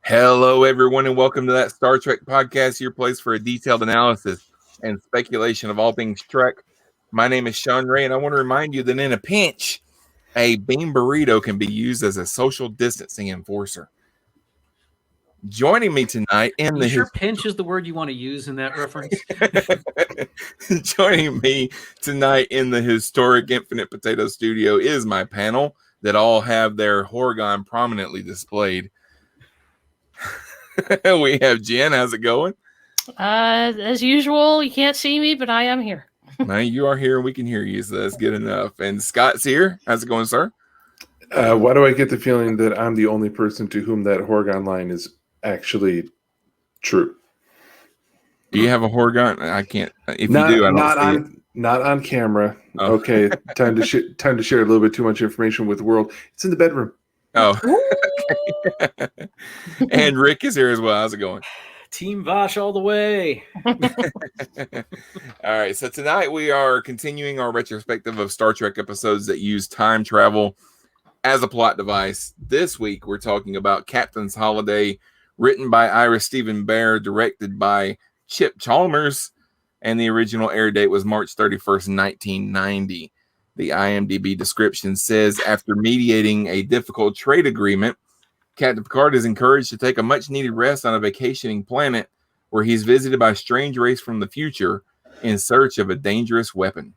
Hello, everyone, and welcome to that Star Trek podcast, your place for a detailed analysis and speculation of all things Trek. My name is Sean Ray, and I want to remind you that in a pinch, a bean burrito can be used as a social distancing enforcer. Joining me tonight in the pinch is the word you want to use in that reference? Joining me tonight in the historic Infinite Potato Studio is my panel that all have their Horgon prominently displayed. We have Jen. How's it going? As usual, you can't see me, but I am here. No, you are here and we can hear you, so that's good enough. And Scott's here. How's it going, sir? Why do I get the feeling that I'm the only person to whom that Horgon line is actually true? Do you have a Horgon? I can't. If not, you do, I don't see it. Not on camera. Oh. Okay, time to share a little bit too much information with the world. It's in the bedroom. Oh, okay. And Rick is here as well. How's it going? Team Vosh all the way. All right, so tonight we are continuing our retrospective of Star Trek episodes that use time travel as a plot device. This week we're talking about Captain's Holiday, written by Ira Stephen Bear, directed by Chip Chalmers, and the original air date was March 31st, 1990. The IMDb description says, after mediating a difficult trade agreement, Captain Picard is encouraged to take a much-needed rest on a vacationing planet where he's visited by a strange race from the future in search of a dangerous weapon.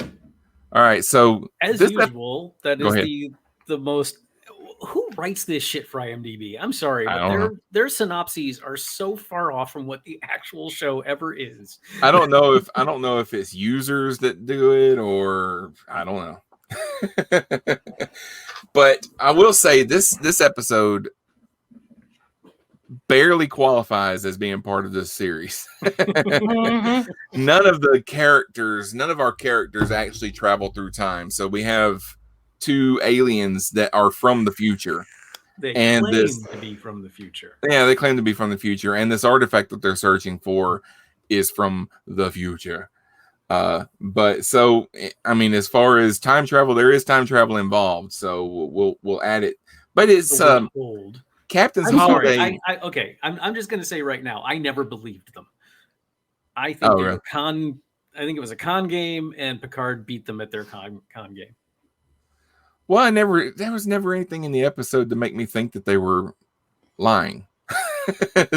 All right, so as usual, that is the most. Who writes this shit for IMDb? I'm sorry, but their synopses are so far off from what the actual show ever is. I don't know if it's users that do it or I don't know. But I will say this episode barely qualifies as being part of this series. None of our characters actually travel through time. So we have two aliens that are from the future. They claim to be from the future. Yeah, they claim to be from the future. And this artifact that they're searching for is from the future. But so, I mean, as far as time travel, there is time travel involved. So we'll add it. But it's Captain's Holiday. I'm just going to say right now, I never believed them. I think they were I think it was a con game, and Picard beat them at their con game. Well, there was never anything in the episode to make me think that they were lying.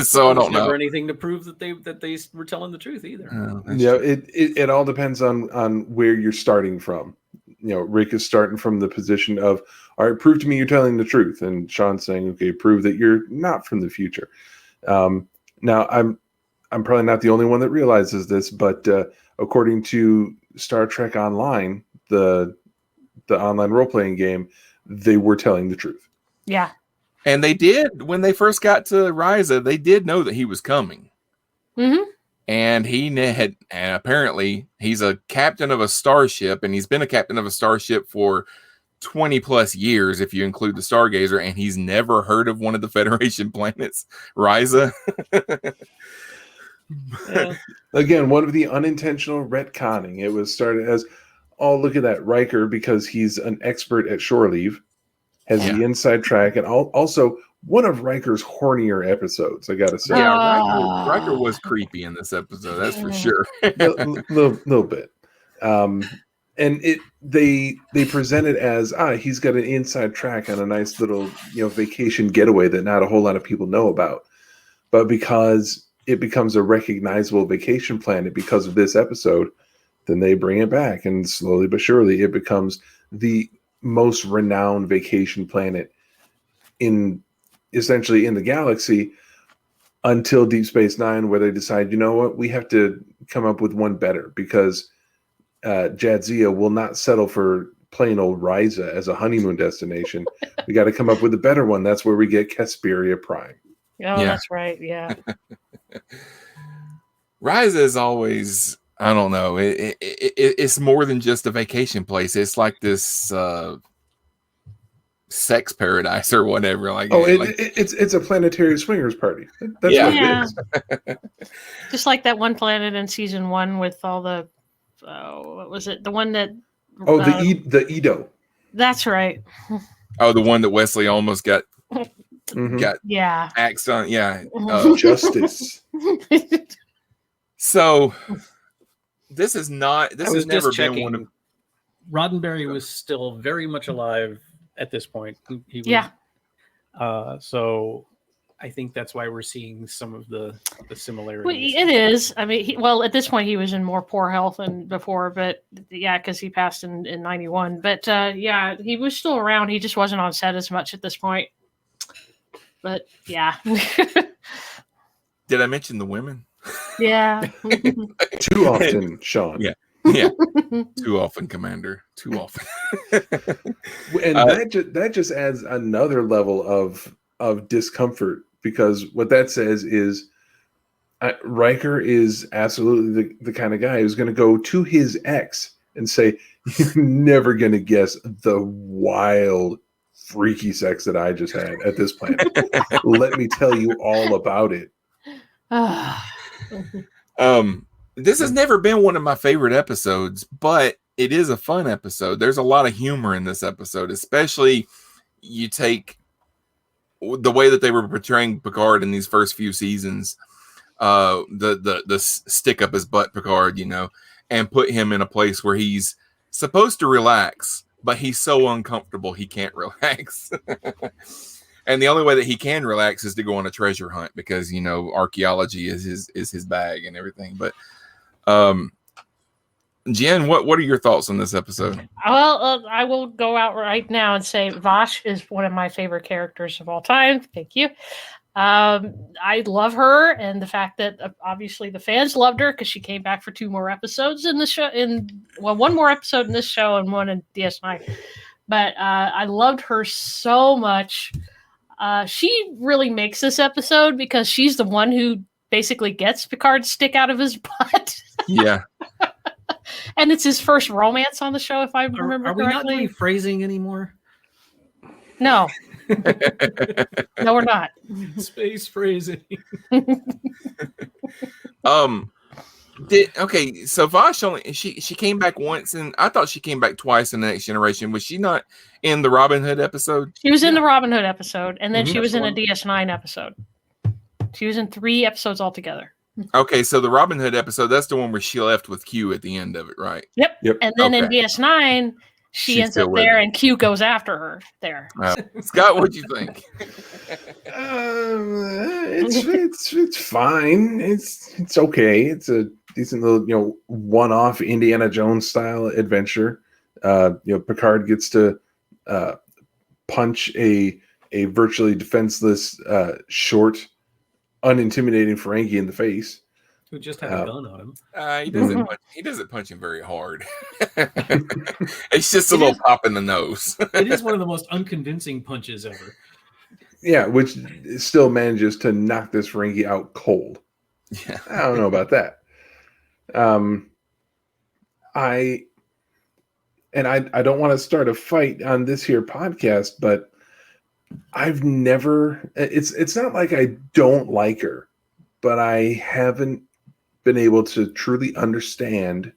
So I don't know. Never anything to prove that they were telling the truth either. It all depends on where you're starting from. You know, Rick is starting from the position of, all right, prove to me you're telling the truth, and Sean's saying, okay, prove that you're not from the future. Now I'm probably not the only one that realizes this, but according to Star Trek Online, the online role-playing game, they were telling the truth. Yeah. And they did, when they first got to Ryza, they did know that he was coming. Mm-hmm. And apparently he's a captain of a starship, and he's been a captain of a starship for 20 plus years, if you include the Stargazer, and he's never heard of one of the Federation planets, Ryza. Again, one of the unintentional retconning. It was started as, oh, look at that, Riker, because he's an expert at shore leave, has the inside track, and also one of Riker's hornier episodes, I gotta say. Yeah, Riker was creepy in this episode, that's for sure. little bit. And they present it as, he's got an inside track on a nice little vacation getaway that not a whole lot of people know about. But because it becomes a recognizable vacation planet because of this episode, then they bring it back, and slowly but surely it becomes the most renowned vacation planet essentially in the galaxy, until Deep Space Nine, where they decide, you know what, we have to come up with one better, because Jadzia will not settle for plain old Ryza as a honeymoon destination. We got to come up with a better one. That's where we get Casperia Prime. Oh, yeah. That's right. Yeah. Ryza is always, I don't know. It's more than just a vacation place. It's like this sex paradise or whatever. It's a planetary swingers party. That's what it is. Just like that one planet in season 1 with all the what was it? The one that the Edo. That's right. Oh, the one that Wesley almost got got yeah, axed on. Yeah, justice. So this is not. This I was has never just been checking. one of. Roddenberry was still very much alive at this point. He was, yeah. So I think that's why we're seeing some of the similarities. Well, it is. I mean, at this point, he was in more poor health than before, but yeah, because he passed in 91. But yeah, he was still around. He just wasn't on set as much at this point. But yeah. Did I mention the women? Yeah. Too often, Sean. Yeah. Yeah. Too often, Commander. Too often. And that just adds another level of discomfort, because what that says is Riker is absolutely the kind of guy who's going to go to his ex and say, "You're never going to guess the wild, freaky sex that I just had at this planet. Let me tell you all about it." This has never been one of my favorite episodes, but it is a fun episode. There's a lot of humor in this episode, especially you take the way that they were portraying Picard in these first few seasons, the stick up his butt Picard, and put him in a place where he's supposed to relax, but he's so uncomfortable he can't relax. And the only way that he can relax is to go on a treasure hunt, because archaeology is his bag and everything. But Jen, what are your thoughts on this episode? Well, I will go out right now and say Vash is one of my favorite characters of all time. Thank you. I love her, and the fact that obviously the fans loved her because she came back for 2 more episodes in the show. One more episode in this show and one in DS9. But I loved her so much. She really makes this episode because she's the one who basically gets Picard's stick out of his butt. Yeah. And it's his first romance on the show, if I remember correctly. Are we not doing phrasing anymore? No. No, we're not. Space phrasing. So Vash she came back once, and I thought she came back twice in the Next Generation. Was she not in the Robin Hood episode? She was in the Robin Hood episode, and then she was in a DS9 episode. She was in 3 episodes altogether. Okay, so the Robin Hood episode, that's the one where she left with Q at the end of it, right? Yep. And then in DS9, she ends up there, and Q goes after her there. Scott, what'd you think? It's fine. It's okay. It's a decent little one-off Indiana Jones style adventure. Picard gets to punch a virtually defenseless, short, unintimidating Ferengi in the face, who just had a gun on him. He doesn't punch him very hard. It's just a little pop in the nose. It is one of the most unconvincing punches ever. Yeah, which still manages to knock this Ferengi out cold. Yeah, I don't know about that. I don't want to start a fight on this here podcast, but I've never. It's not like I don't like her, but I haven't been able to truly understand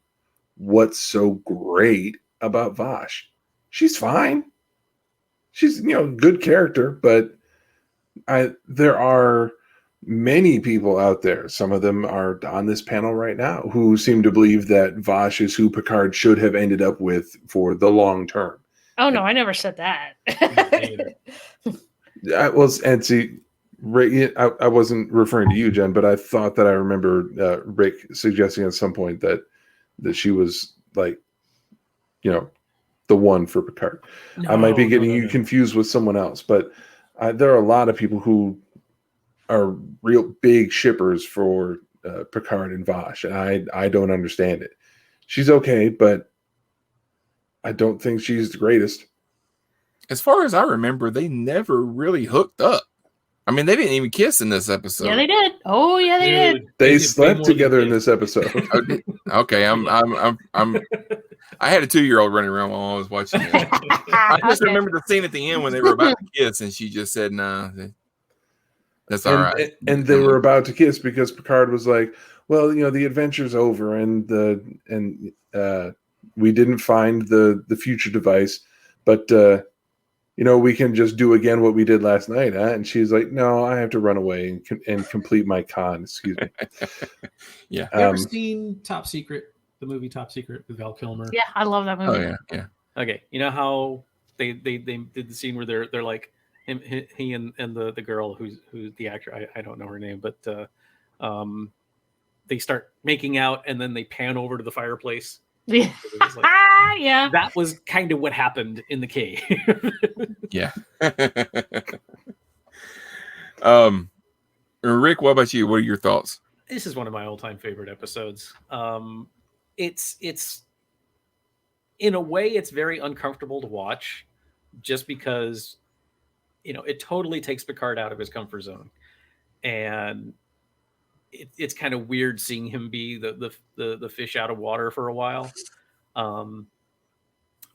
what's so great about Vash. She's fine. She's good character, but there are many people out there. Some of them are on this panel right now who seem to believe that Vash is who Picard should have ended up with for the long term. Oh no, I never said that. I wasn't referring to you, Jen, but I thought that I remember Rick suggesting at some point that she was like, the one for Picard. I might be getting you confused with someone else, but there are a lot of people who are real big shippers for Picard and Vash, and I don't understand it. She's okay, but I don't think she's the greatest. As far as I remember, they never really hooked up. I mean, they didn't even kiss in this episode. Yeah, they did. Oh, yeah, they did. They slept together in this episode. Okay, I had a 2-year-old running around while I was watching it. I just remember the scene at the end when they were about to kiss, and she just said, "Nah, that's all right." And they were about to kiss because Picard was like, "Well, the adventure's over, and we didn't find the future device, but we can just do again what we did last night, huh? And she's like, no, I have to run away and complete my con. Excuse me. Yeah. You ever seen Top Secret, the movie Top Secret with Val Kilmer? Yeah, I love that movie. Oh yeah. Okay, you know how they did the scene where they're like he and the girl who's the actor, I don't know her name, but they start making out and then they pan over to the fireplace. Yeah. Like, yeah. That was kind of what happened in the cave. Yeah. Rick, what about you? What are your thoughts? This is one of my all-time favorite episodes. It's in a way it's very uncomfortable to watch, just because it totally takes Picard out of his comfort zone, and it's kind of weird seeing him be the fish out of water for a while.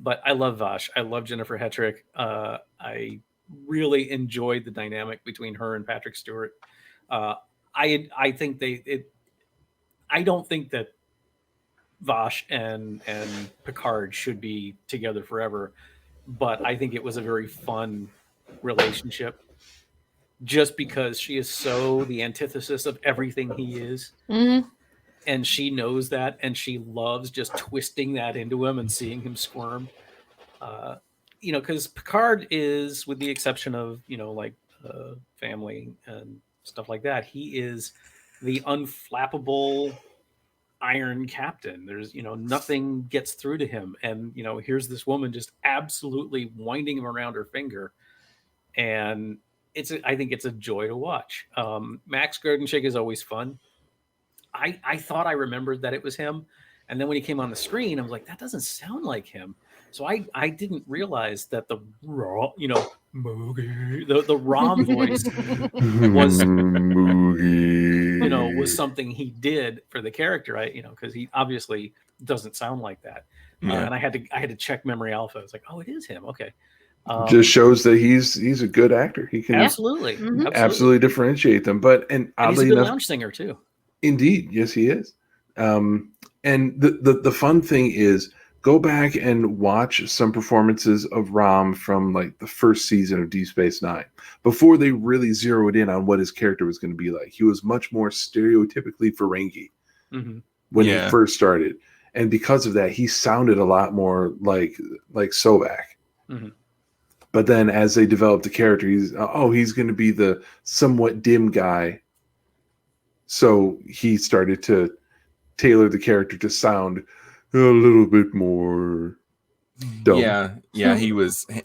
But I love Vash. I love Jennifer Hetrick. I really enjoyed the dynamic between her and Patrick Stewart. I think I don't think that Vash and Picard should be together forever, but I think it was a very fun relationship, just because she is so the antithesis of everything he is. Mm-hmm. And she knows that, and she loves just twisting that into him and seeing him squirm. Because Picard is, with the exception of, family and stuff like that, he is the unflappable iron captain. There's, nothing gets through to him. And, here's this woman just absolutely winding him around her finger. And I think it's a joy to watch. Max Grodenschick is always fun. I thought I remembered that it was him, and then when he came on the screen, I was like, that doesn't sound like him. So I didn't realize that the Moogie, the Rom voice was was something he did for the character. Because he obviously doesn't sound like that. Yeah. And I had to check Memory Alpha. I was like, oh, it is him. Okay. Just shows that he's a good actor. He can absolutely differentiate them. And oddly he's a good enough, lounge singer too. Indeed, yes, he is. And the fun thing is, go back and watch some performances of Rom from like the first season of Deep Space Nine, before they really zeroed in on what his character was going to be like. He was much more stereotypically Ferengi when he first started, and because of that, he sounded a lot more like Sovak. Mm-hmm. But then, as they developed the character, he's going to be the somewhat dim guy. So he started to tailor the character to sound a little bit more dumb. Yeah.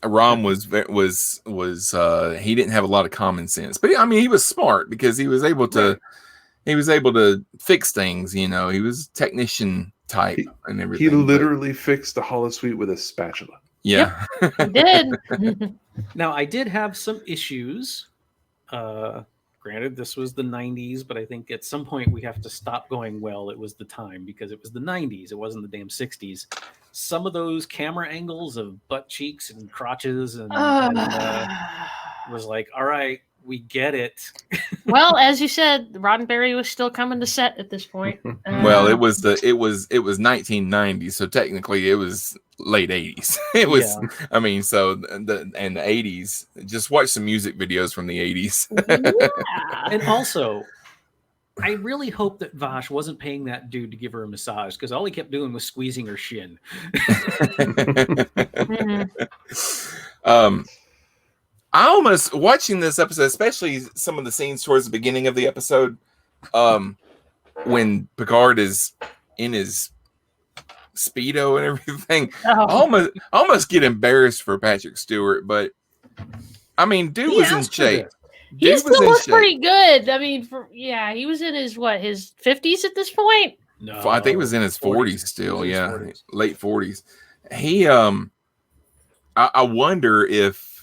Rom was he didn't have a lot of common sense, but I mean, he was smart because he was able to fix things. He was technician type and everything. He literally fixed the holosuite with a spatula. Yeah, yep, he did. Now, I did have some issues. Granted, this was the 90s, but I think at some point we have to stop going, well, it was the time, because it was the 90s. It wasn't the damn 60s. Some of those camera angles of butt cheeks and crotches and was like, all right, we get it. Well, as you said, Roddenberry was still coming to set at this point. Well, it was 1990, so technically it was late 80s. It was, I mean, so the 80s. Just watch some music videos from the 80s. Yeah. And also, I really hope that Vash wasn't paying that dude to give her a massage, because all he kept doing was squeezing her shin. I almost, watching this episode, especially some of the scenes towards the beginning of the episode, when Picard is in his Speedo and everything, almost get embarrassed for Patrick Stewart, but I mean, dude was in shape. He still looked pretty good. I mean, he was in his 50s at this point? No, I think he was in his 40s still. Yeah, 40s. Late 40s. He, I wonder if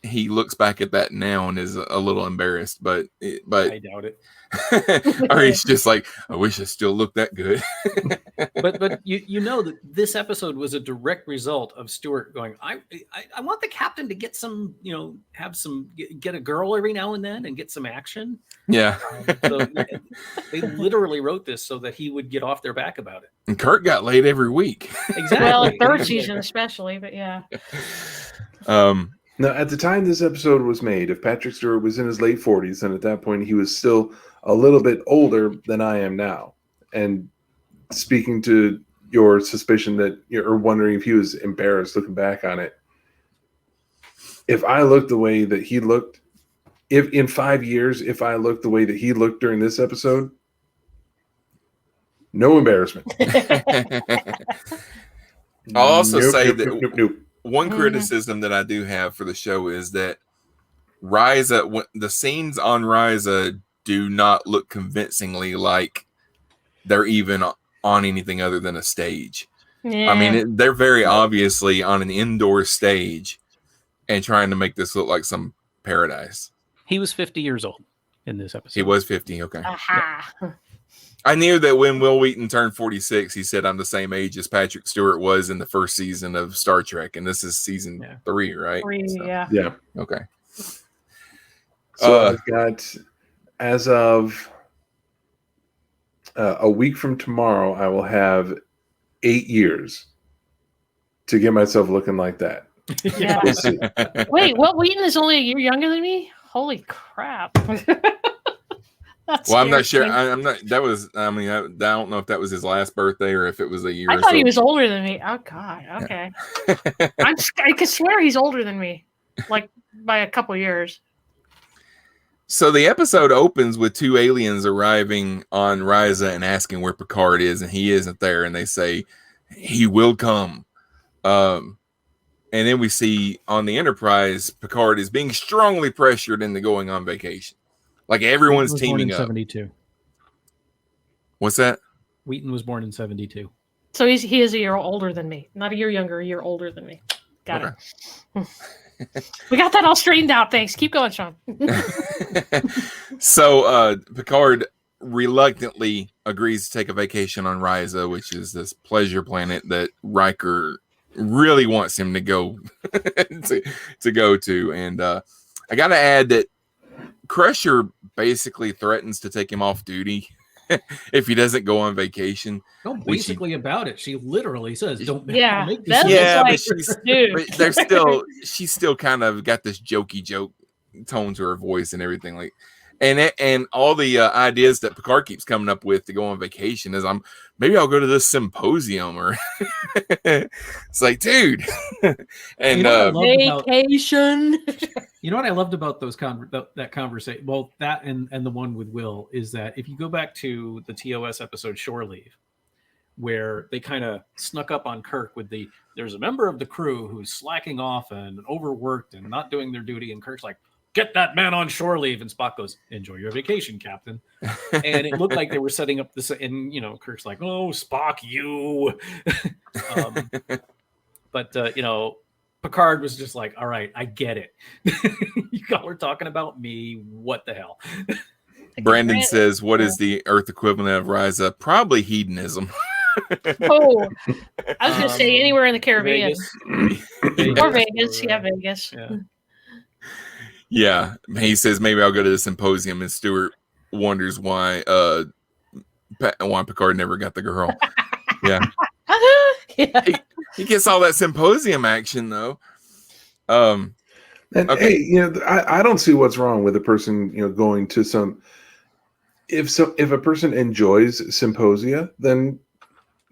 he looks back at that now and is a little embarrassed, but I doubt it. Or he's just like, I wish I still looked that good. but you know that this episode was a direct result of Stewart going, I want the captain to get some, get a girl every now and then and get some action. Yeah. So they literally wrote this so that he would get off their back about it. And Kirk got laid every week. Exactly. Well, third season especially, but yeah. Now, at the time this episode was made, if Patrick Stewart was in his late 40s, then at that point he was still a little bit older than I am now. And speaking to your suspicion that you're wondering if he was embarrassed looking back on it, if I looked the way that he looked, if in 5 years, if I looked the way that he looked during this episode, no embarrassment. I'll also say that nope. one criticism that I do have for the show is that the scenes on Ryza do not look convincingly like they're even on anything other than a stage. Yeah. I mean, they're very obviously on an indoor stage and trying to make this look like some paradise. He was 50 years old in this episode. He was 50. Okay. Aha. I knew that when Will Wheaton turned 46, he said, I'm the same age as Patrick Stewart was in the first season of Star Trek. And this is season 3, right? 3, So, yeah. Okay. So I've got, as of a week from tomorrow, I will have 8 years to get myself looking like that. Yeah. We'll see. Wait, Will Wheaton is only a year younger than me? Holy crap. That's Well, I'm not scary. sure. I'm not. That was. I mean, I don't know if that was his last birthday or if it was a year. I or thought so. he was older than me. Oh God. Okay. I could swear he's older than me, like by a couple years. So the episode opens with 2 aliens arriving on Ryza and asking where Picard is, and he isn't there. And they say he will come. And then we see on the Enterprise, Picard is being strongly pressured into going on vacation. Like everyone's Wheaton was born teaming in up. 72. What's that? Wheaton was born in 72. So he is a year older than me. Not a year younger, a year older than me. Got it. We got that all straightened out. Thanks. Keep going, Sean. So Picard reluctantly agrees to take a vacation on Ryza, which is this pleasure planet that Riker really wants him to go to go to. And I got to add that Crusher basically threatens to take him off duty if he doesn't go on vacation. No, basically about it. She literally says, "Don't make, Yeah, make that these." was Yeah, like, but she's dude. there's she's still kind of got this jokey joke tone to her voice and everything, like, and all the ideas that Picard keeps coming up with to go on vacation is maybe I'll go to this symposium, or it's like, dude. And You know what I loved about- Vacation. You know what I loved about that conversation? Well, that and the one with Will is that if you go back to the TOS episode Shore Leave, where they kind of snuck up on Kirk with there's a member of the crew who's slacking off and overworked and not doing their duty, and Kirk's like, get that man on shore leave, and Spock goes, enjoy your vacation, Captain. And it looked like they were setting up this, and Kirk's like, oh, Spock, you. But Picard was just like, all right, I get it. Y'all are talking about me. What the hell? Brandon says, what is the Earth equivalent of Ryza? Probably hedonism. Oh, I was going to say anywhere in the Caribbean. Vegas. Or Vegas. Yeah, Vegas. Yeah. Yeah, he says maybe I'll go to the symposium, and Stewart wonders why Picard never got the girl. Yeah, Yeah. he gets all that symposium action though. And Okay. hey, I don't see what's wrong with a person, going to some. If a person enjoys symposia, then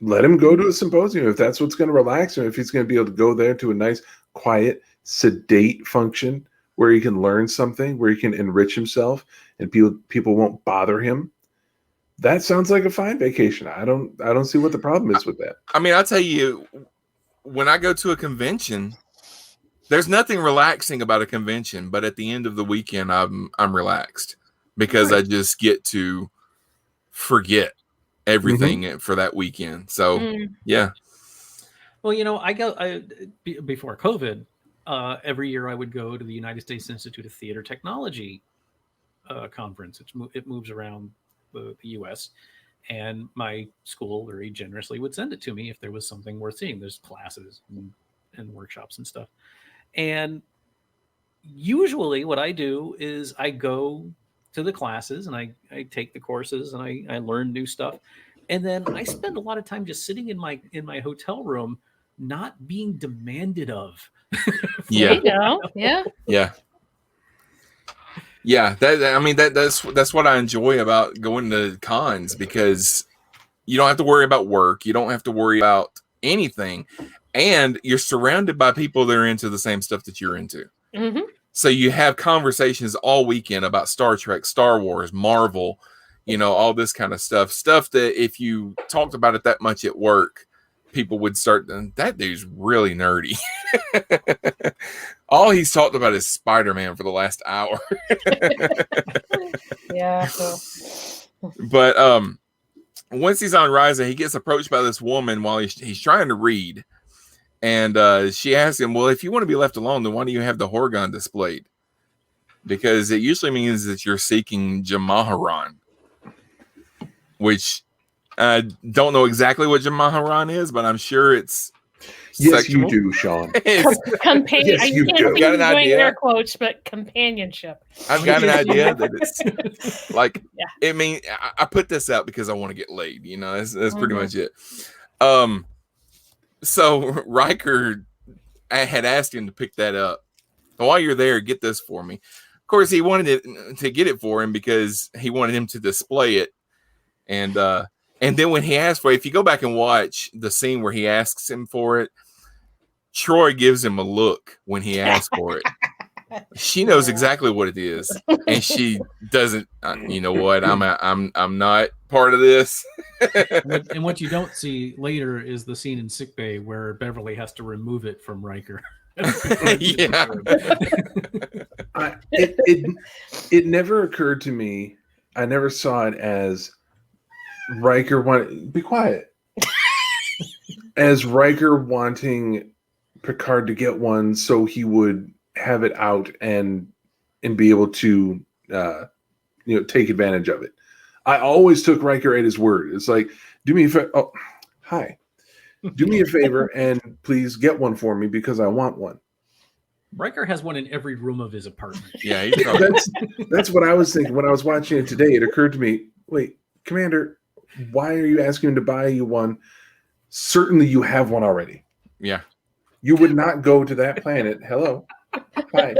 let him go to a symposium if that's what's going to relax him. If he's going to be able to go there to a nice, quiet, sedate function where he can learn something, where he can enrich himself, and people won't bother him. That sounds like a fine vacation. I don't see what the problem is with that. I mean, I'll tell you, when I go to a convention, there's nothing relaxing about a convention, but at the end of the weekend, I'm relaxed because I just get to forget everything for that weekend. So yeah. Well, before COVID, every year I would go to the United States Institute of Theater Technology conference. It moves around the U.S., and my school very generously would send it to me if there was something worth seeing. There's classes and workshops and stuff. And usually what I do is I go to the classes and I take the courses and I learn new stuff. And then I spend a lot of time just sitting in my hotel room not being demanded of. Yeah. You know, yeah. Yeah, that's what I enjoy about going to cons, because you don't have to worry about work, you don't have to worry about anything, and you're surrounded by people that are into the same stuff that you're into. Mm-hmm. So you have conversations all weekend about Star Trek, Star Wars, Marvel, all this kind of stuff that if you talked about it that much at work, people would start, that dude's really nerdy. All he's talked about is Spider-Man for the last hour. Yeah. So. But once he's on Ryza, he gets approached by this woman while he's trying to read. And she asks him, well, if you want to be left alone, then why do you have the Horgon displayed? Because it usually means that you're seeking Jamaharan, which I don't know exactly what Jamaharan is, but I'm sure it's Yes, sexual. you do, Sean. Companion. Yes, you can't do. see Got an me doing idea? air quotes, but companionship. I've got an idea that it's like, Yeah. I mean, I put this out because I want to get laid, that's pretty much it. So Riker had asked him to pick that up. While you're there, get this for me. Of course, he wanted to get it for him because he wanted him to display it. And then when he asked for it, if you go back and watch the scene where he asks him for it, Troy gives him a look when he asks for it. She knows exactly what it is, and she doesn't. You know what? I'm not part of this. And what you don't see later is the scene in sickbay where Beverly has to remove it from Riker. Yeah. It never occurred to me. I never saw it as Riker be quiet. As Riker wanting Picard to get one so he would have it out and be able to take advantage of it. I always took Riker at his word. It's like, do me a favor. Oh, hi. Do me a favor and please get one for me because I want one. Riker has one in every room of his apartment. Yeah, that's what I was thinking when I was watching it today. It occurred to me, wait, Commander, why are you asking him to buy you one? Certainly you have one already. Yeah. You would not go to that planet. Hello. Hi.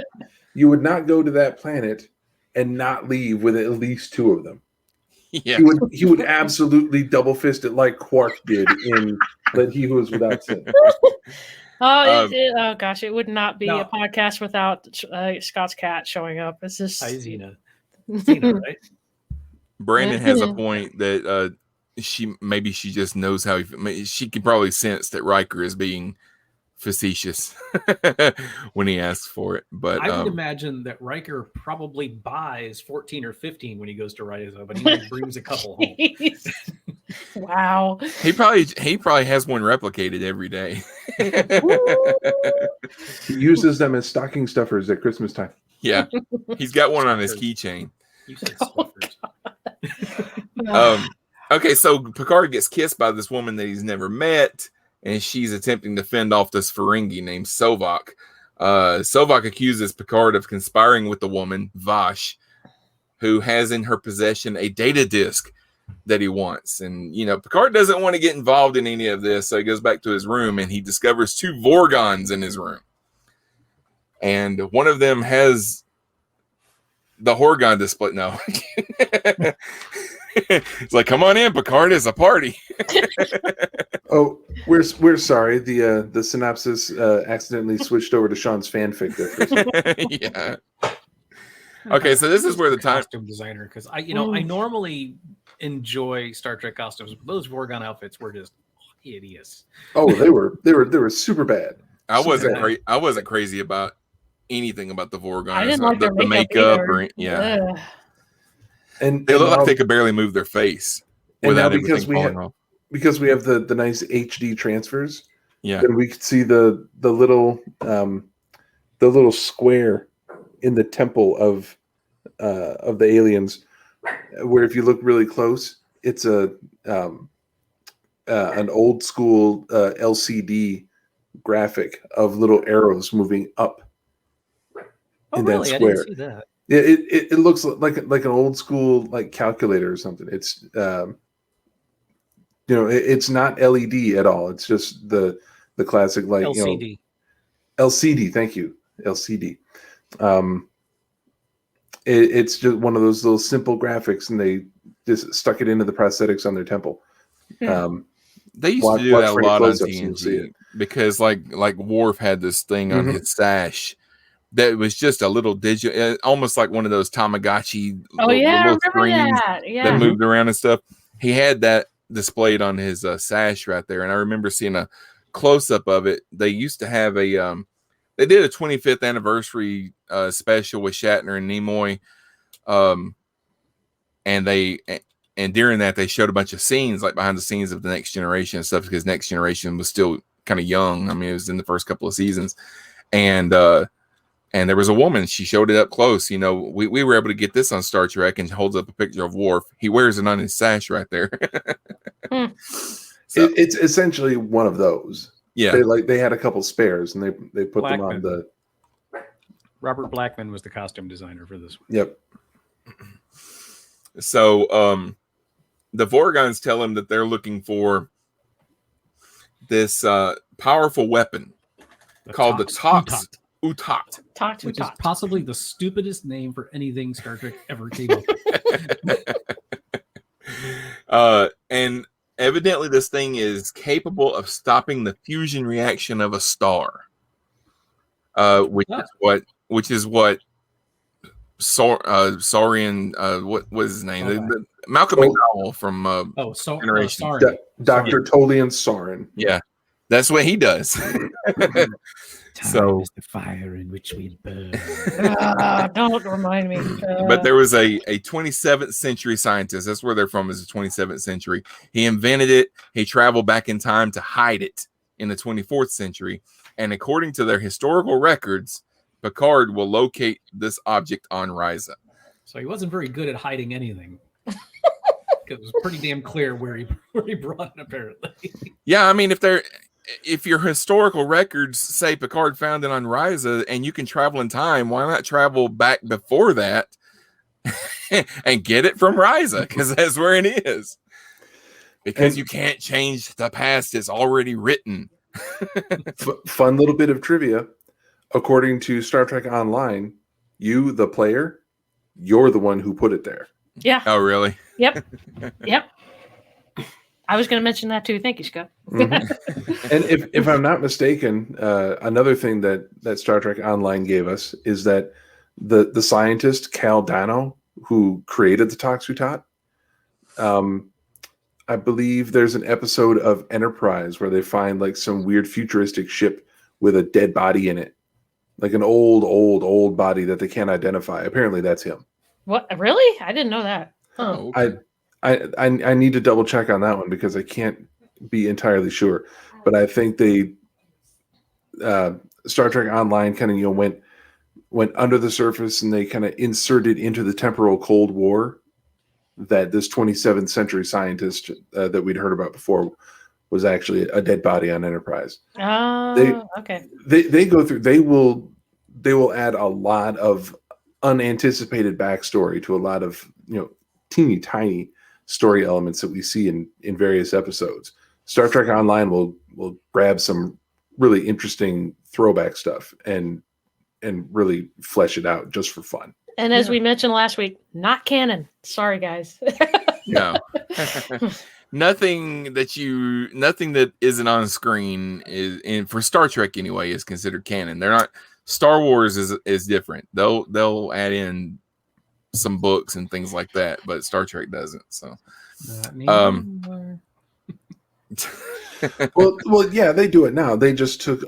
You would not go to that planet and not leave with at least two of them. Yeah. He would absolutely double fist it like Quark did in Let He Who Is Without Sin. Oh gosh, it would not be No. a podcast without Scott's cat showing up. It's just Hi, Xena. Xena, right? Brandon has a point that she just knows how she can probably sense that Riker is being facetious when he asks for it. But I would imagine that Riker probably buys 14 or 15 when he goes to Ryza, but he might brings a couple home. Wow. he probably has one replicated every day. He uses them as stocking stuffers at Christmas time. Yeah, he's got one on his keychain. You said stuffers. Okay, so Picard gets kissed by this woman that he's never met, and she's attempting to fend off this Ferengi named Sovok. Sovok accuses Picard of conspiring with the woman, Vash, who has in her possession a data disk that he wants. And, Picard doesn't want to get involved in any of this, so he goes back to his room, and he discovers 2 Vorgons in his room. And one of them has the Horgon display. No. It's like, come on in, Picard, it's a party. Oh, we're sorry. The synopsis accidentally switched over to Sean's fanfic there. Yeah. Okay, so this is where the time costume designer, because I normally enjoy Star Trek costumes, but those Vorgon outfits were just hideous. Oh, they were super bad. I wasn't crazy about anything about the Vorgons. I didn't like the their makeup either. yeah. Ugh. And They look now, like they could barely move their face without everything falling off. because we have the nice HD transfers. Yeah. Then we could see the little square in the temple of the aliens, where if you look really close, it's an old school LCD graphic of little arrows moving up in that Really? I square. didn't see that. Yeah, it looks like an old school calculator or something. It's it's not LED at all. It's just the the classic like LCD. LCD. Thank you, LCD. It's just one of those little simple graphics, and they just stuck it into the prosthetics on their temple. They used to do that a lot on TNG because like Worf had this thing on his sash that was just a little digital, almost like one of those Tamagotchi little screens that moved around and stuff. He had that displayed on his sash right there, and I remember seeing a close up of it. They used to have they did a 25th anniversary special with Shatner and Nimoy, and during that they showed a bunch of scenes like behind the scenes of the Next Generation and stuff, because Next Generation was still kind of young. I mean, it was in the first couple of seasons, and there was a woman. She showed it up close. You know, we were able to get this on Star Trek, and holds up a picture of Worf. He wears it on his sash right there. So, it's essentially one of those. Yeah, they had a couple spares, and they put them on the. Robert Blackman was the costume designer for this one. Yep. So the Vorgons tell him that they're looking for this powerful weapon called the Tox Utat. Which is possibly the stupidest name for anything Star Trek ever came up with. And evidently this thing is capable of stopping the fusion reaction of a star. Which is what Saurian, what was his name? Malcolm McDowell from Generation. Dr. Tolian Sauron. Yeah, that's what he does. So is the fire in which we burn. Don't remind me. But there was a 27th century scientist. That's where they're from, is the 27th century. He invented it. He traveled back in time to hide it in the 24th century. And according to their historical records, Picard will locate this object on Risa. So he wasn't very good at hiding anything. It was pretty damn clear where he brought it, apparently. Yeah, I mean, if your historical records say Picard found it on Risa and you can travel in time, why not travel back before that and get it from Risa? Because that's where it is. Because you can't change the past. It's already written. Fun little bit of trivia. According to Star Trek Online, you, the player, you're the one who put it there. Yeah. Oh, really? Yep. I was going to mention that too. Thank you, Scott. Mm-hmm. And if I'm not mistaken, another thing that Star Trek Online gave us is that the scientist Cal Dano, who created the Tox Utat, I believe there's an episode of Enterprise where they find like some weird futuristic ship with a dead body in it, like an old body that they can't identify. Apparently, that's him. What? Really? I didn't know that. Oh, okay. I need to double check on that one because I can't be entirely sure. But I think they Star Trek Online kind of went under the surface, and they kind of inserted into the temporal Cold War that this 27th century scientist that we'd heard about before was actually a dead body on Enterprise. Okay. They go through. They will add a lot of unanticipated backstory to a lot of teeny tiny story elements that we see in various episodes. Star Trek Online will grab some really interesting throwback stuff and really flesh it out just for fun. And as we mentioned last week, not canon. Sorry, guys. No. Nothing that isn't on screen for Star Trek anyway is considered canon. They're not. Star Wars is different. They'll add in some books and things like that, but Star Trek doesn't. So, well, yeah, they do it now. They just took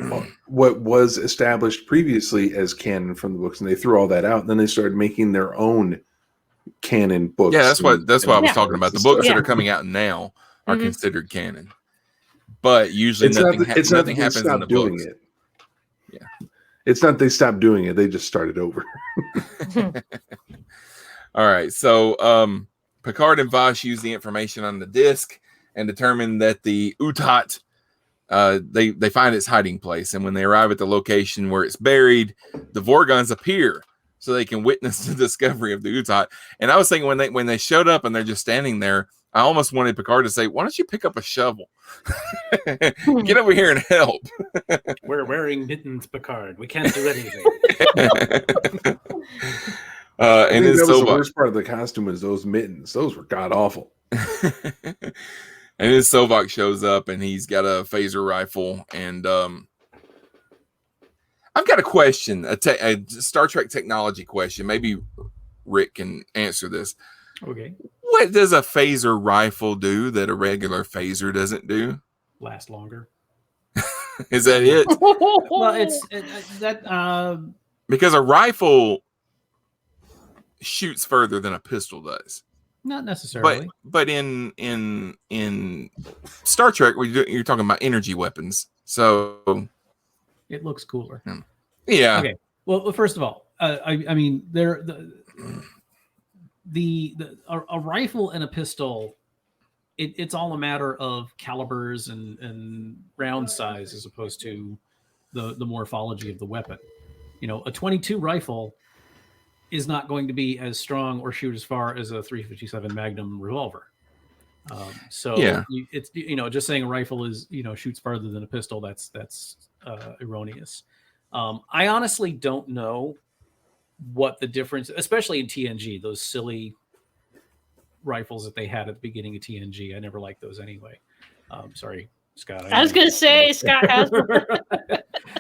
what was established previously as canon from the books, and they threw all that out, and then they started making their own canon books. Yeah, that's what I was talking about. The books that are coming out now are considered canon, but usually nothing happens in the books. Yeah, it's not they stopped doing it; they just started over. All right, so Picard and Vosh use the information on the disc and determine that the Utat, they find its hiding place. And when they arrive at the location where it's buried, the Vorgons appear so they can witness the discovery of the Utat. And I was thinking when they showed up and they're just standing there, I almost wanted Picard to say, "Why don't you pick up a shovel? Get over here and help." We're wearing mittens, Picard. We can't do anything. I And think then that was the Sovok, worst part of the costume is those mittens. Those were god awful. and then Sovok shows up, and he's got a phaser rifle. And I've got a question, a Star Trek technology question. Maybe Rick can answer this. Okay. What does a phaser rifle do that a regular phaser doesn't do? Last longer. Is that it? Well, it's Because a rifle shoots further than a pistol does. not necessarily. But in Star Trek, you're talking about energy weapons. So It looks cooler. yeah. Okay. Well, first of all, I mean, a rifle and a pistol, it's all a matter of calibers and round size as opposed to the morphology of the weapon. You know, a 22 rifle is not going to be as strong or shoot as far as a 357 Magnum revolver. So Yeah. it's just saying a rifle is shoots farther than a pistol. That's erroneous. I honestly don't know what the difference, especially in TNG, those silly rifles that they had at the beginning of TNG. I never liked those anyway. Sorry, Scott. I was going to say Scott has one.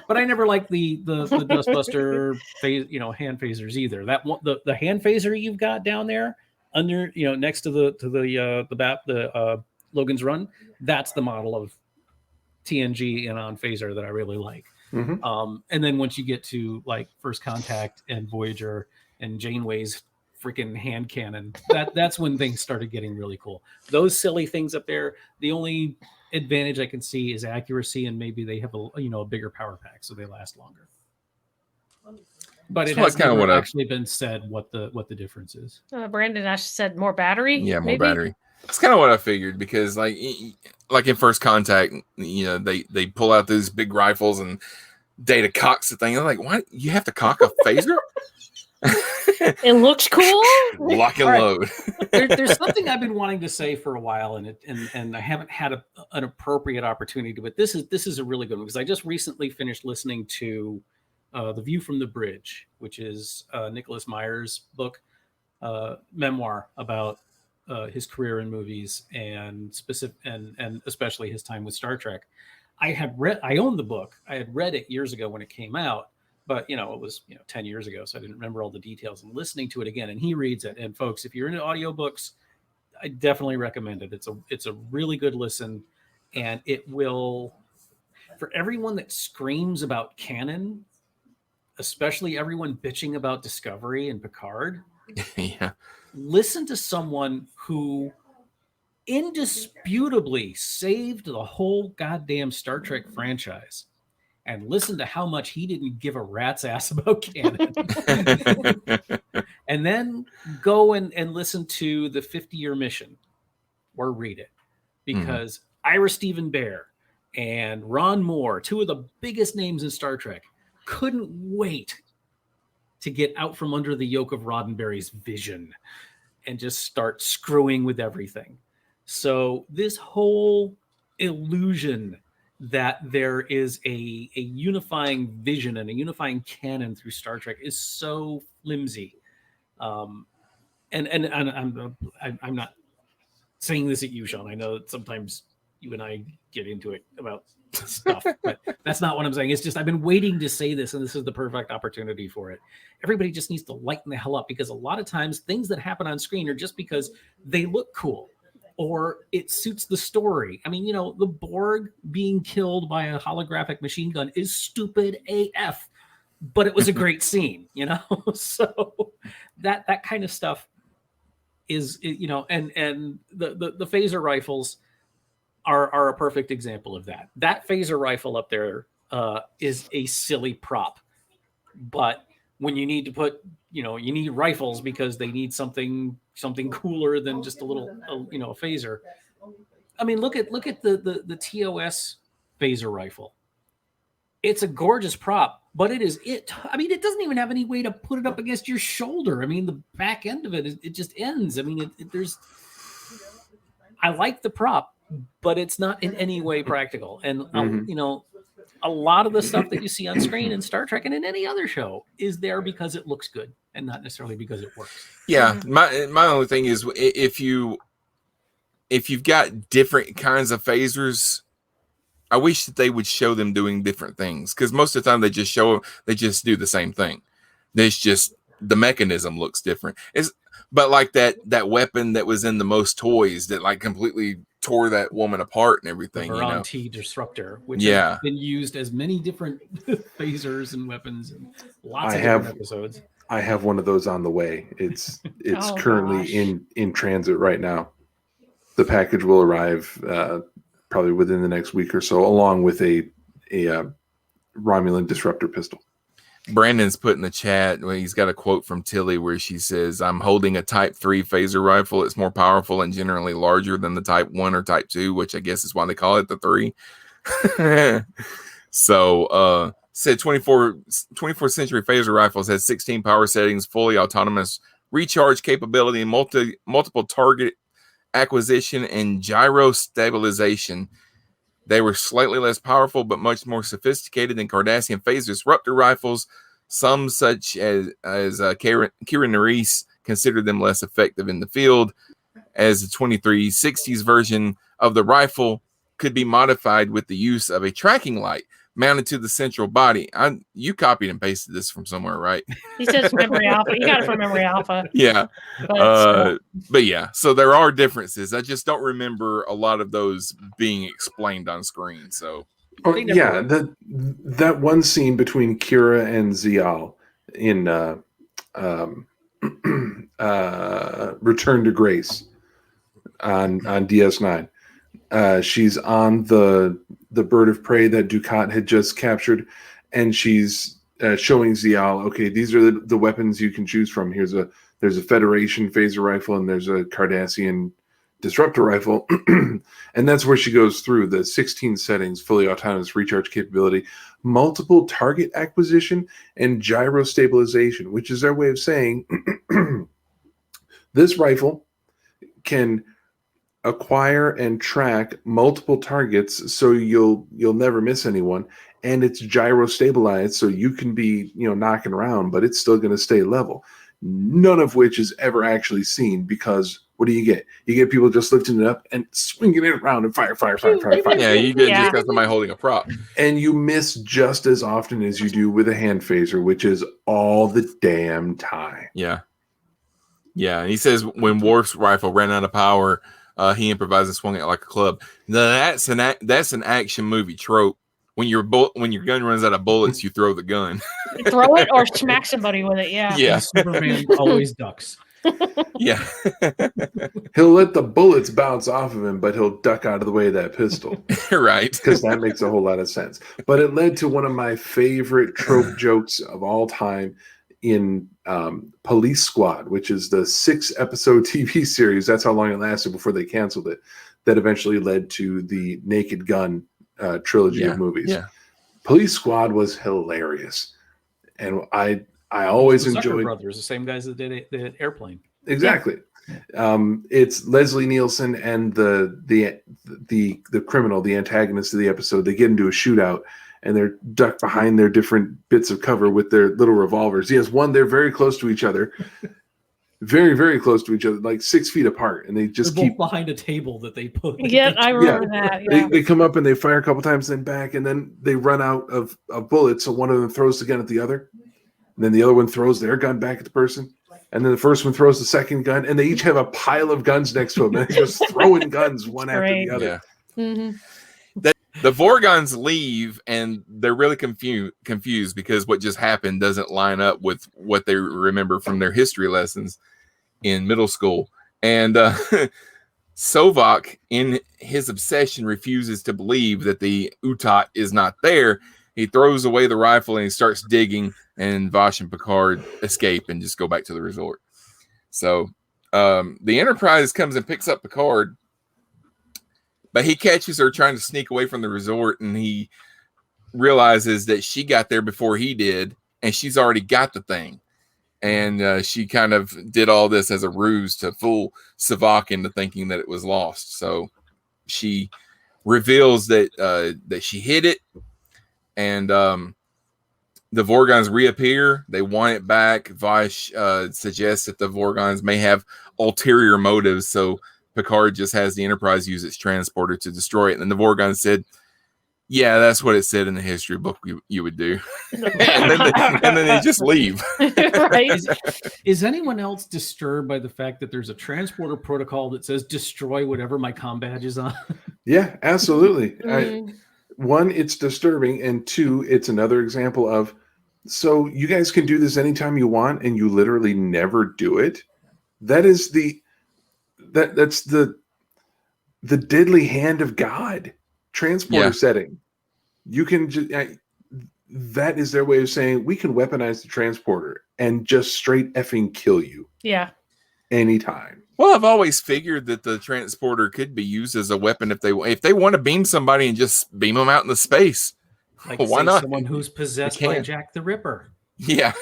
But I never liked the Dustbuster hand phasers either. That one, the hand phaser you've got down there under next to the Logan's Run, that's the model of TNG and on phaser that I really like. Mm-hmm. And then once you get to like First Contact and Voyager and Janeway's freaking hand cannon, that's when things started getting really cool. Those silly things up there, the only advantage I can see is accuracy, and maybe they have a bigger power pack, so they last longer. But it has kind of actually been said what the difference is. Brandon Ash said more battery. Yeah, more maybe? battery. That's kind of what I figured, because like in First Contact, they pull out these big rifles and Data cocks the thing. I'm like, what? You have to cock a phaser? It looks cool. Lock and load. There's something I've been wanting to say for a while, and I haven't had an appropriate opportunity to. But this is a really good one, because I just recently finished listening to The View from the Bridge, which is Nicholas Meyer's book, memoir about his career in movies and especially his time with Star Trek. I owned the book. I had read it years ago when it came out, but it was 10 years ago, so I didn't remember all the details. And listening to it again, and he reads it. And folks, if you're into audiobooks, I definitely recommend it. It's a really good listen, and it will, for everyone that screams about canon, especially everyone bitching about Discovery and Picard. Yeah. Listen to someone who indisputably saved the whole goddamn Star Trek franchise, and listen to how much he didn't give a rat's ass about canon. And then go and listen to the 50-year mission, or read it, because Ira Stephen Bear and Ron Moore, two of the biggest names in Star Trek, couldn't wait to get out from under the yoke of Roddenberry's vision and just start screwing with everything. So this whole illusion that there is a unifying vision and a unifying canon through Star Trek is so flimsy. And I'm not saying this at you, Sean. I know that sometimes you and I get into it about stuff, but that's not what I'm saying. It's just I've been waiting to say this, and this is the perfect opportunity for it. Everybody just needs to lighten the hell up, because a lot of times things that happen on screen are just because they look cool or it suits the story. I mean, the Borg being killed by a holographic machine gun is stupid AF, but it was a great scene, So that kind of stuff is, and the phaser rifles are a perfect example of that. That phaser rifle up there is a silly prop, but when you need to put, you need rifles because they need something cooler than just a little, a phaser. I mean, look at the TOS phaser rifle. It's a gorgeous prop, but it doesn't even have any way to put it up against your shoulder. I mean, the back end of it just ends. I mean, I like the prop, but it's not in any way practical. And you know, a lot of the stuff that you see on screen in Star Trek and in any other show is there because it looks good and not necessarily because it works. Yeah, my only thing is if you've got different kinds of phasers, I wish that they would show them doing different things, because most of the time they just do the same thing. There's just the mechanism looks different. But like that weapon that was in the most toys that like completely tore that woman apart and everything. The you know, T disruptor, which has been used as many different phasers and weapons in lots of different episodes. I have one of those on the way. It's Oh, currently gosh. in transit right now. The package will arrive probably within the next week or so, along with a Romulan disruptor pistol. Brandon's put in the chat, he's got a quote from Tilly where she says, "I'm holding a Type 3 phaser rifle. It's more powerful and generally larger than the Type 1 or Type 2, which I guess is why they call it the 3. So, said 24th century phaser rifles has 16 power settings, fully autonomous recharge capability, and multiple target acquisition and gyro stabilization. They were slightly less powerful, but much more sophisticated than Cardassian phase disruptor rifles. Some, such as Kira Nerys, considered them less effective in the field, as the 2360s version of the rifle could be modified with the use of a tracking light mounted to the central body." You copied and pasted this from somewhere, right? He says Memory Alpha. You got it from Memory Alpha. Yeah. But But yeah, so there are differences. I just don't remember a lot of those being explained on screen. So Yeah, that one scene between Kira and Zial in Return to Grace on DS9. She's on the bird of prey that Ducat had just captured, and she's showing Zial, okay, these are the weapons you can choose from. There's a Federation phaser rifle, and there's a Cardassian disruptor rifle. And that's where she goes through the 16 settings, fully autonomous recharge capability, multiple target acquisition, and gyro stabilization, which is their way of saying this rifle can acquire and track multiple targets, so you'll never miss anyone, and it's gyro stabilized, so you can be knocking around, but it's still going to stay level. None of which is ever actually seen, because what do? You get people just lifting it up and swinging it around and fire. yeah, you did just got somebody holding a prop, and you miss just as often as you do with a hand phaser, which is all the damn time. Yeah. And he says when Worf's rifle ran out of power, he improvised and swung it like a club. Now, that's an action movie trope. When your gun runs out of bullets, you throw the gun. throw it or smack somebody with it. Yeah. Yeah. Superman always ducks. Yeah. He'll let the bullets bounce off of him, but he'll duck out of the way of that pistol. Right. Because that makes a whole lot of sense. But it led to one of my favorite trope jokes of all time in Police Squad, which is the 6-episode TV series. That's how long it lasted before they canceled it. That eventually led to the Naked Gun trilogy of movies. Yeah. Police Squad was hilarious, and I always enjoyed. Brothers, the same guys that did Airplane. Exactly. Yeah. It's Leslie Nielsen and the criminal, the antagonist of the episode. They get into a shootout, and they're ducked behind their different bits of cover with their little revolvers. He has one. They're very close to each other. Very, very close to each other, like 6 feet apart, and they just keep behind a table that they put. Yeah, I remember that. Yeah. They come up and they fire a couple times, then back, and then they run out of bullets. So one of them throws the gun at the other, and then the other one throws their gun back at the person, and then the first one throws the second gun, and they each have a pile of guns next to them, and they're just throwing guns one after the other. Yeah. Mm-hmm. The Vorgons leave, and they're really confused because what just happened doesn't line up with what they remember from their history lessons in middle school. And Sovok, in his obsession, refuses to believe that the Utat is not there. He throws away the rifle and he starts digging, and Vash and Picard escape and just go back to the resort. So the Enterprise comes and picks up Picard, but he catches her trying to sneak away from the resort, and he realizes that she got there before he did, and she's already got the thing. and she kind of did all this as a ruse to fool Savak into thinking that it was lost. So she reveals that she hid it, and the Vorgons reappear. They want it back. Vash suggests that the Vorgons may have ulterior motives, so Picard just has the Enterprise use its transporter to destroy it. And then the Vorgons said, yeah, that's what it said in the history book you would do. and then they just leave. Right. Is anyone else disturbed by the fact that there's a transporter protocol that says destroy whatever my comm badge is on? Yeah, absolutely. Mm. One, it's disturbing, and two, it's another example of, so you guys can do this anytime you want, and you literally never do it. That's the deadly hand of God transporter setting. You can just that is their way of saying we can weaponize the transporter and just straight effing kill you. Yeah. Anytime. Well, I've always figured that the transporter could be used as a weapon if they want to beam somebody and just beam them out into space. Like, well, why say not? Someone who's possessed by Jack the Ripper. Yeah.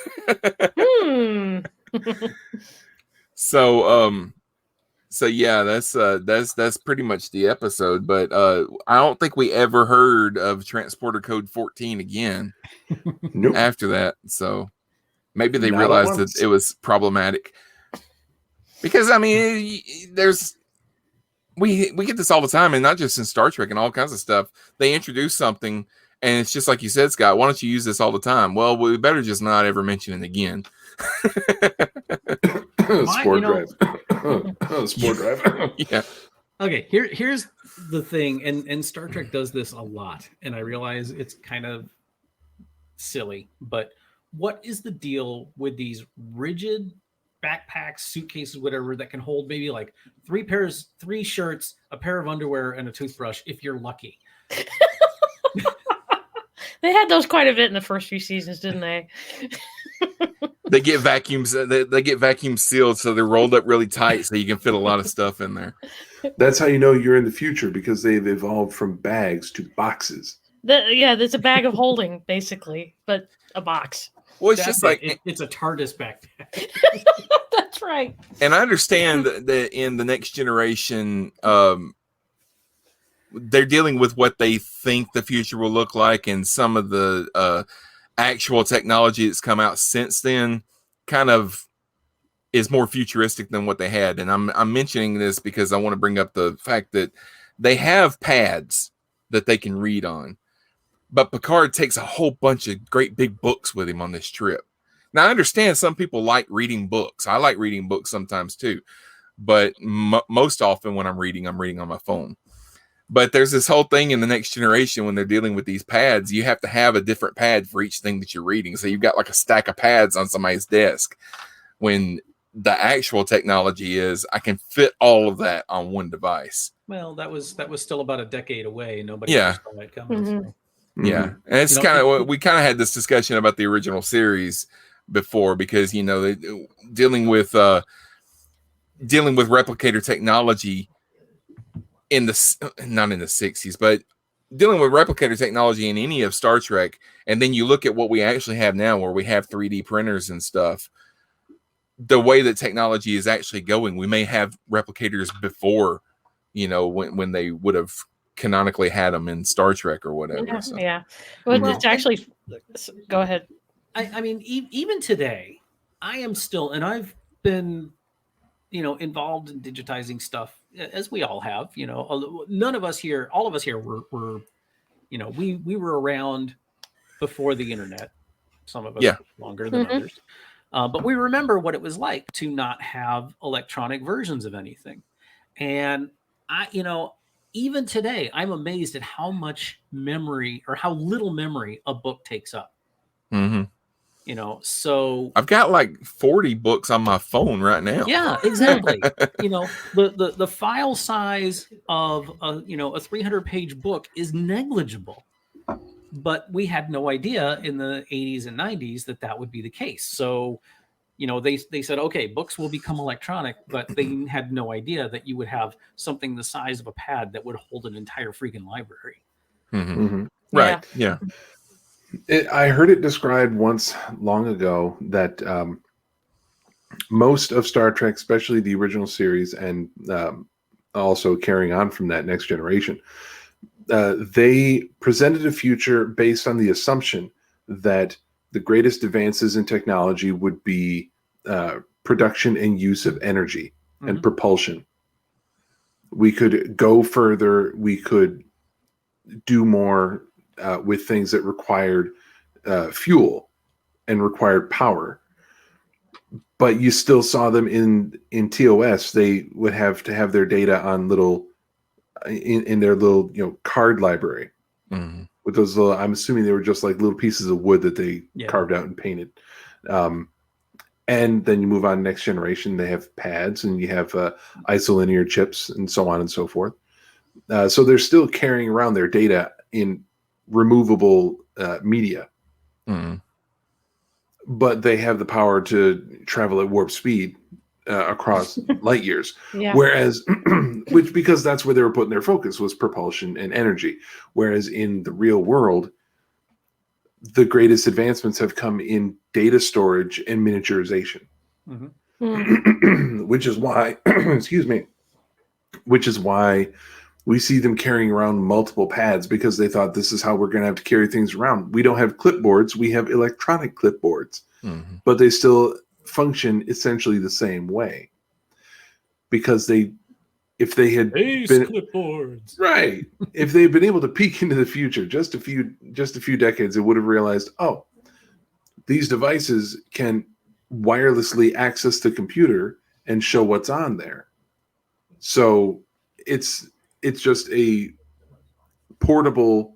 So yeah, that's pretty much the episode. But I don't think we ever heard of Transporter Code 14 again. Nope. After that, so maybe they Not realized that it was problematic. Because I mean, we get this all the time, and not just in Star Trek and all kinds of stuff. They introduce something, and it's just like you said, Scott. Why don't you use this all the time? Well, we better just not ever mention it again. Sport drive. Sport drive. Yeah. Okay, here's the thing, and Star Trek does this a lot, and I realize it's kind of silly, but what is the deal with these rigid backpacks, suitcases, whatever, that can hold maybe like 3 shirts, a pair of underwear, and a toothbrush if you're lucky? They had those quite a bit in the first few seasons, didn't they? They get vacuums. They get vacuum sealed, so they're rolled up really tight, so you can fit a lot of stuff in there. That's how you know you're in the future, because they've evolved from bags to boxes. There's a bag of holding, basically, but a box. Well, it's just like it's a TARDIS backpack. That's right. And I understand that in the Next Generation, they're dealing with what they think the future will look like, and some of the actual technology that's come out since then kind of is more futuristic than what they had. And I'm mentioning this because I want to bring up the fact that they have pads that they can read on, but Picard takes a whole bunch of great big books with him on this trip. Now, I understand some people like reading books. I like reading books sometimes too, but most often when I'm reading on my phone. But there's this whole thing in the Next Generation when they're dealing with these pads, you have to have a different pad for each thing that you're reading. So you've got like a stack of pads on somebody's desk, when the actual technology is I can fit all of that on one device. Well, that was still about a decade away. Nobody saw it coming. Mm-hmm. So. Yeah, and it's kind of we kind of had this discussion about the original series before, because dealing with replicator technology not in the 60s, but dealing with replicator technology in any of Star Trek, and then you look at what we actually have now, where we have 3D printers and stuff. The way that technology is actually going, we may have replicators before, when they would have canonically had them in Star Trek or whatever. Yeah, so. yeah. Well, it's actually. Go ahead. I mean, even today, I am still, and I've been, involved in digitizing stuff, as we all have. None of us here, all of us here, were we were around before the internet. Some of us longer than others. But we remember what it was like to not have electronic versions of anything. And even today, I'm amazed at how much memory, or how little memory, a book takes up. Mm-hmm. So I've got like 40 books on my phone right now. Yeah, exactly. The file size of a 300-page book is negligible. But we had no idea in the 80s and 90s that would be the case. So, they said, okay, books will become electronic, but they had no idea that you would have something the size of a pad that would hold an entire freaking library. Mm-hmm. Mm-hmm. Right. Yeah. I heard it described once long ago that most of Star Trek, especially the original series, and also carrying on from that, Next Generation, they presented a future based on the assumption that the greatest advances in technology would be production and use of energy and propulsion. We could go further. We could do more with things that required fuel and required power. But you still saw them in TOS. They would have to have their data on little in their little card library with those little. I'm assuming they were just like little pieces of wood that they carved out and painted. And then you move on to Next Generation. They have pads, and you have isolinear chips, and so on and so forth. So they're still carrying around their data in removable media. But they have the power to travel at warp speed across light years. Yeah. Whereas, because that's where they were putting their focus, was propulsion and energy. Whereas in the real world, the greatest advancements have come in data storage and miniaturization. Which is why, which is why we see them carrying around multiple pads, because they thought this is how we're going to have to carry things around. We don't have clipboards. We have electronic clipboards, but they still function essentially the same way, because if they had been clipboards, right, if they had been able to peek into the future just a few decades, they would have realized, oh, these devices can wirelessly access the computer and show what's on there. So it's just a portable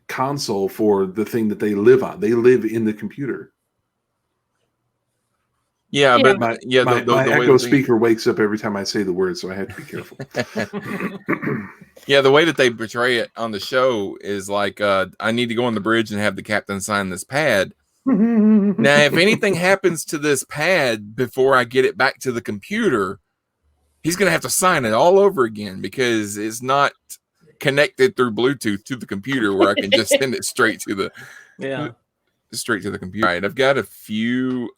console for the thing that they live on. They live in the computer. Yeah, but my the Echo speaker wakes up every time I say the word, so I have to be careful. Yeah, the way that they portray it on the show is like, I need to go on the bridge and have the captain sign this pad. Now, if anything happens to this pad before I get it back to the computer, he's going to have to sign it all over again, because it's not connected through Bluetooth to the computer where I can just send it straight to the computer. All right, I've got a few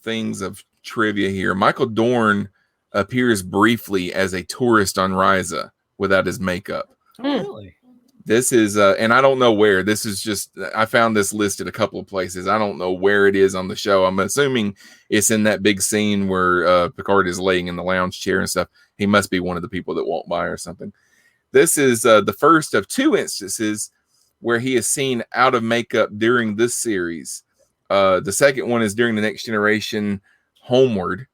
things of trivia here. Michael Dorn appears briefly as a tourist on Ryza without his makeup. Oh, really? This is, and I don't know where. This is just, I found this listed a couple of places. I don't know where it is on the show. I'm assuming it's in that big scene where Picard is laying in the lounge chair and stuff. He must be one of the people that walk by or something. This is the first of two instances where he is seen out of makeup during this series. The second one is during the Next Generation Homeward,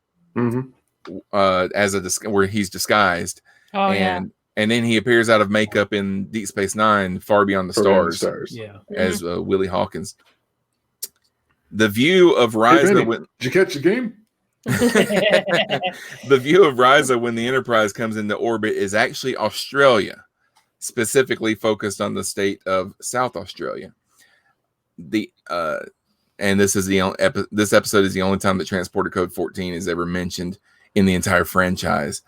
as where he's disguised. Oh, yeah. And then he appears out of makeup in Deep Space Nine, Far Beyond the Stars. Yeah, as Willie Hawkins. The view of Ryza. Did you catch the game? The view of Ryza when the Enterprise comes into orbit is actually Australia, specifically focused on the state of South Australia. And this is this episode is the only time that Transporter Code 14 is ever mentioned in the entire franchise.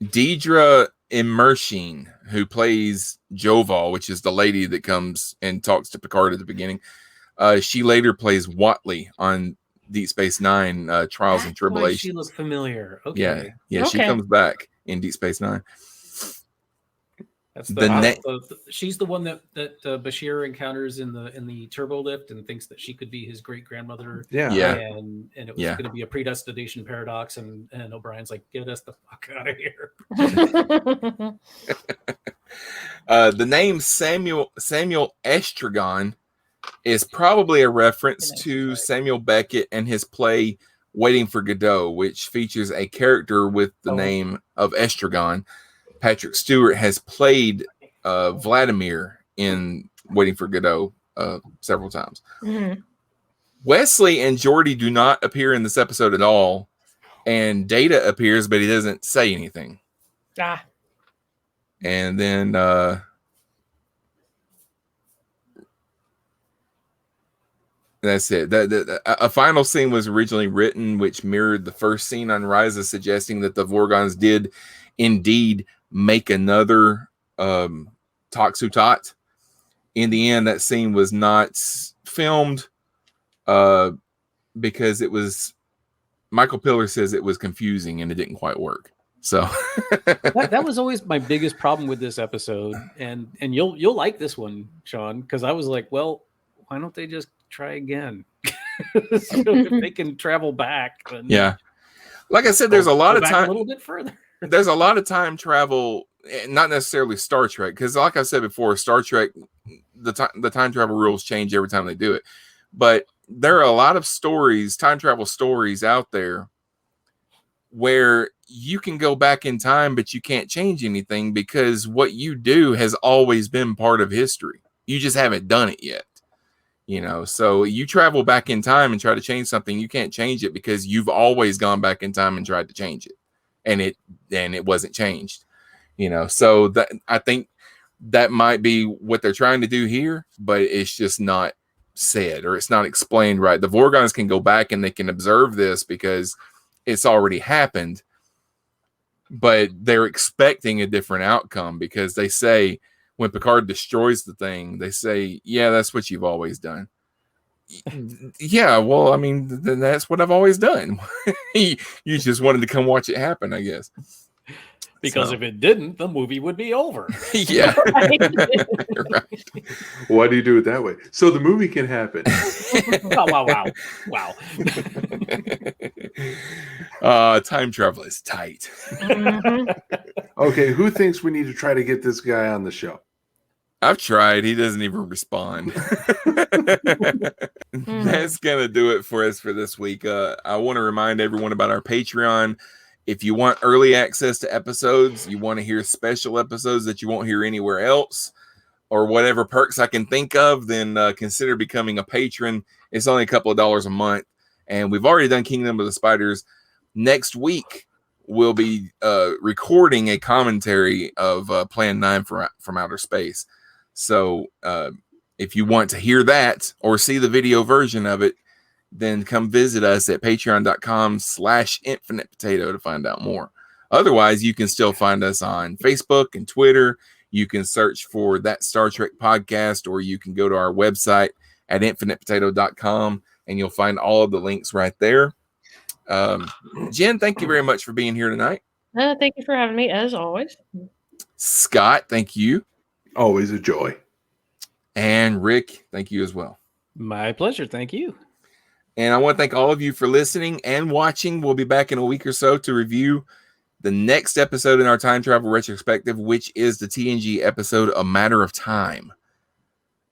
Deidre Immersheen, who plays Joval, which is the lady that comes and talks to Picard at the beginning, she later plays Watley on Deep Space Nine, Trials and Tribulations. She looked familiar. Okay. Yeah, Okay. she comes back in Deep Space Nine. That's she's the one that Bashir encounters in the turbo lift and thinks that she could be his great grandmother. Yeah. And it was going to be a predestination paradox, and O'Brien's like, get us the fuck out of here. The name Samuel Estragon is probably a reference to Samuel Beckett and his play Waiting for Godot, which features a character with the name of Estragon. Patrick Stewart has played Vladimir in Waiting for Godot several times. Wesley and Geordi do not appear in this episode at all, and Data appears, but he doesn't say anything. And then that's it. A final scene was originally written, which mirrored the first scene on Ryza, suggesting that the Vorgons did indeed make another Toxutot. In the end, that scene was not filmed, because it was Michael Pillar says it was confusing and it didn't quite work. So that was always my biggest problem with this episode, and you'll like this one, Sean, because I was like, well, why don't they just try again? So if they can travel back, then yeah, like I said, there's a lot of time. A little bit further. There's a lot of time travel, not necessarily Star Trek, because like I said before, Star Trek, the time travel rules change every time they do it. But there are a lot of stories, time travel stories out there, where you can go back in time, but you can't change anything because what you do has always been part of history. You just haven't done it yet. You know, so you travel back in time and try to change something, you can't change it because you've always gone back in time and tried to change it. And it wasn't changed. You know, so that I think that might be what they're trying to do here, but it's just not said or it's not explained right. The Vorgons can go back and they can observe this because it's already happened, but they're expecting a different outcome because they say when Picard destroys the thing, they say, yeah, that's what you've always done. Yeah, well, I mean, then that's what I've always done. You just wanted to come watch it happen, I guess. Because if it didn't, the movie would be over. Yeah. Right. Why do you do it that way? So the movie can happen. Wow. Time travel is tight. Mhm. Okay, who thinks we need to try to get this guy on the show? I've tried. He doesn't even respond. That's going to do it for us for this week. I want to remind everyone about our Patreon. If you want early access to episodes, you want to hear special episodes that you won't hear anywhere else, or whatever perks I can think of, then consider becoming a patron. It's only a couple of dollars a month. And we've already done Kingdom of the Spiders. Next week, we'll be recording a commentary of Plan 9 from Outer Space. So if you want to hear that or see the video version of it, then come visit us at patreon.com/infinitepotato to find out more. Otherwise, you can still find us on Facebook and Twitter. You can search for That Star Trek Podcast, or you can go to our website at infinitepotato.com and you'll find all of the links right there. Jen, thank you very much for being here tonight. Thank you for having me, as always. Scott, thank you. Always a joy. And Rick, thank you as well. My pleasure. Thank you. And I want to thank all of you for listening and watching. We'll be back in a week or so to review the next episode in our time travel retrospective, which is the TNG episode, A Matter of Time.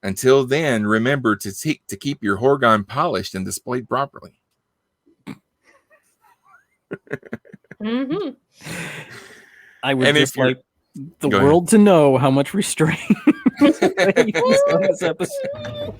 Until then, remember to keep your Horgon polished and displayed properly. Mm-hmm. I would just like the Go world to know how much restraint on this episode.